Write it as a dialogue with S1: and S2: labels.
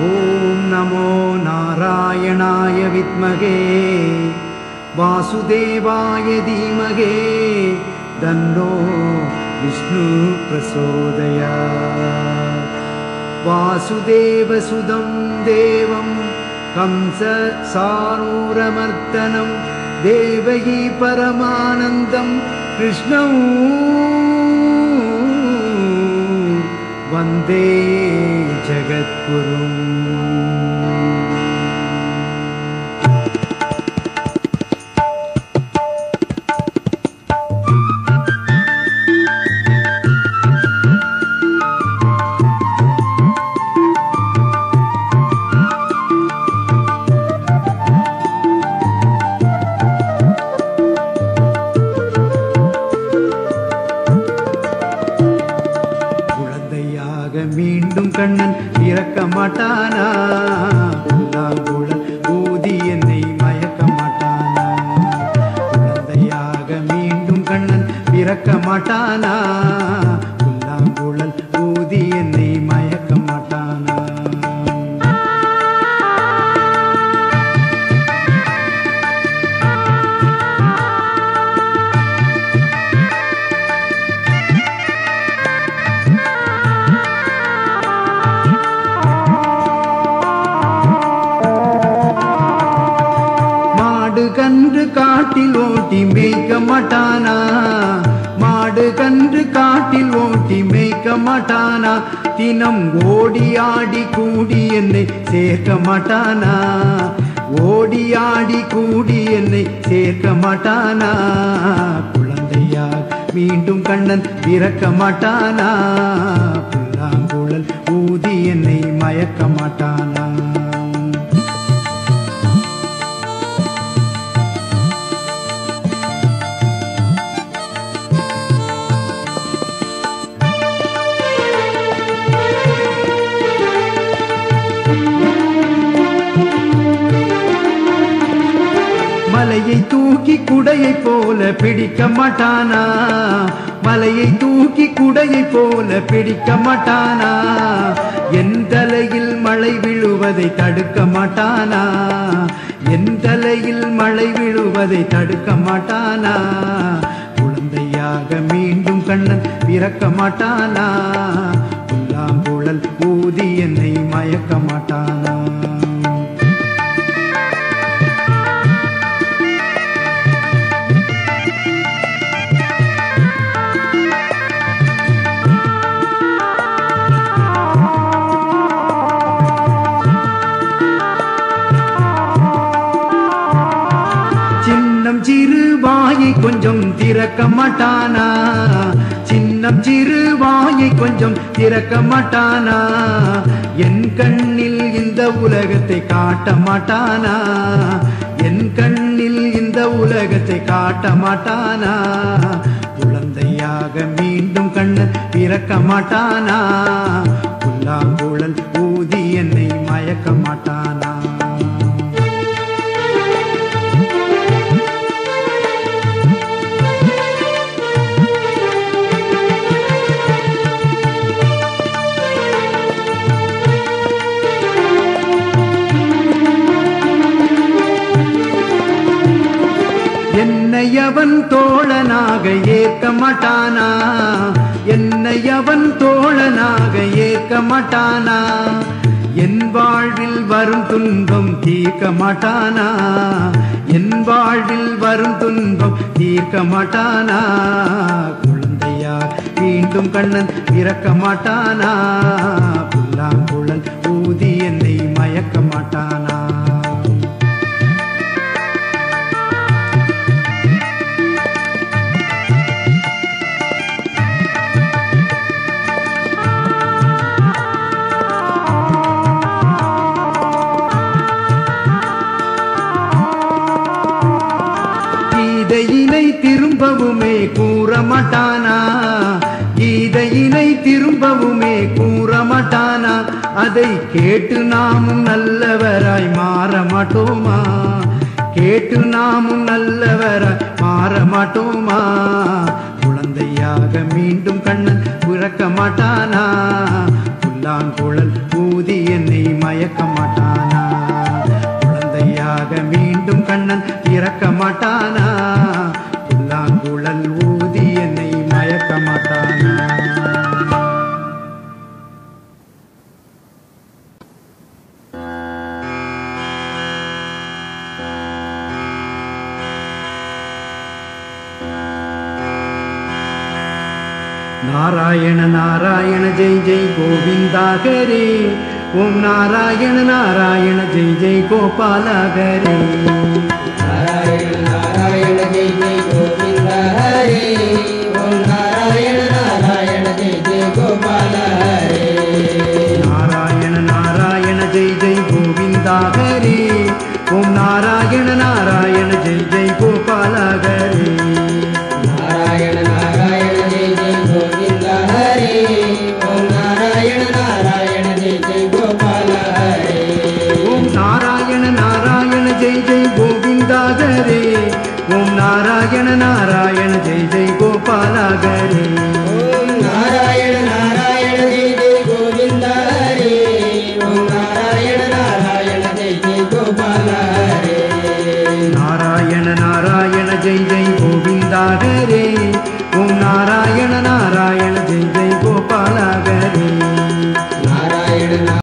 S1: ஓம் நமோ நாராயணாய வித்மகே வாசுதேவாய தீமகே தன்னோ விஷ்ணு பிரசோதயாத். வாசுதேவசுதம் தேவம் கம்ச சானூரமர்த்தனம் தேவகி பரமானந்தம் கிருஷ்ணம் வந்தே ஜகத்குரும். மீண்டும் கண்ணன் பிறக்க மாட்டானா, புல்லாங்குழல் ஊதி என்னை மயக்க மாட்டானா. குழந்தையாக மீண்டும் கண்ணன் பிறக்க மாட்டானா, புல்லாங்குழல் ஊதி என்னை மயக்க மாட்டானா. கன்று காட்டில் ஓட்டி மேய்க்க மாட்டானா, மாடு கன்று காட்டில் ஓட்டி மேய்க்க மாட்டானா. தினம் ஓடி ஆடி கூடி என்னை சேர்க்க மாட்டானா, ஓடி ஆடி கூடி என்னை சேர்க்க மாட்டானா. குழந்தையாக மீண்டும் கண்ணன் பிறக்க மாட்டானா, புல்லாங்குழல் ஊதி என்னை மயக்க மாட்டானா. மலையை தூக்கி குடையை போல பிடிக்க மாட்டானா, மலையை தூக்கி குடையை போல பிடிக்க மாட்டானா. என் தலையில் மழை விழுவதை தடுக்க மாட்டானா, என் தலையில் மழை விழுவதை தடுக்க மாட்டானா. குழந்தையாக மீண்டும் கண்ணன் பிறக்க மாட்டானா, புல்லாங்குழல் ஊதி என்னை மயக்க மாட்டானா. சிறு வாயை கொஞ்சம் திறக்க மாட்டானா, சின்னம் சிறு வாயை கொஞ்சம் திறக்க மாட்டானா. என் கண்ணில் இந்த உலகத்தை காட்ட மாட்டானா, என் கண்ணில் இந்த உலகத்தை காட்ட மாட்டானா. குழந்தையாக மீண்டும் கண்ணன் பிறக்க மாட்டானா, புல்லாங்குழல் ஊதி என்னை மயக்க மாட்டானா. என்னை அவன் தோழனாக ஏற்க மாட்டானா, என்னை அவன் தோழனாக ஏற்க மாட்டானா. என் வாழ்வில் வரும் துன்பம் தீர்க்க மாட்டானா, என் வாழ்வில் வரும் துன்பம் தீர்க்க மாட்டானா. குழந்தையார் மீண்டும் கண்ணன் பிறக்க மாட்டானா, புல்லாங்குழல் ஊதி என்னை மயக்க மாட்டானா. கீதையினை திரும்பவுமே கூற மாட்டானா, கீதையினை திரும்பவுமே கூற மாட்டானா. அதை கேட்டு நாமும் நல்லவராய் மாற மாட்டோமா, கேட்டு நாமும் நல்லவராய் மாற மாட்டோமா. குழந்தையாக மீண்டும் கண்ணன் பிறக்க மாட்டானா, புல்லாங்குழல் ஊதி ஊதி என்னை மயக்க மாட்டானா? குழந்தையாக மீண்டும் கண்ணன் இறக்க மாட்டானா? புல்லாங்குழல் ஊதி என்னை மயக்க மாட்டானா? நாராயண நாராயண ஜெய் ஜெய் கோவிந்தா ஹரே. ஓம் நாராயண நாராயண ஜெய் ஜெய் கோபால ஹரே.
S2: நாராயண நாராயண ஜெய் ஜெய் கோவிந்தா ஹரே. ஓம் நாராயண நாராயண ஜெய் ஜெய் கோபால ஹரே.
S1: நாராயண நாராயண ஜெய் ஜெய் கோவிந்தா ஹரே. ஓம் நாராயண நாராயண ஜெய் ஜெய் கோபால ஹரே.
S2: நாராயண நாராயண ஜெய் ஜெய் கோவிந்தா ஹரே. ஓம் நாராயண நாராயண ஜெய் ஜெய் கோபால ஹரே.
S1: ஓம் நாராயண நாராயண ஜெய் ஜெய் கோவிந்தா ஹரே. ஓம் நாராயண நாராயண ஜெய் ஜெய் கோபால ஹரே.
S2: ஓம் நாராயண நாராயண ஜெய் ஜெய் கோவிந்தா ஹரே. ஓம் நாராயண நாராயண ஜெய் ஜெய் கோபால ஹரே.
S1: நாராயண நாராயண ஜெய் ஜெய் கோவிந்தா ஹரே.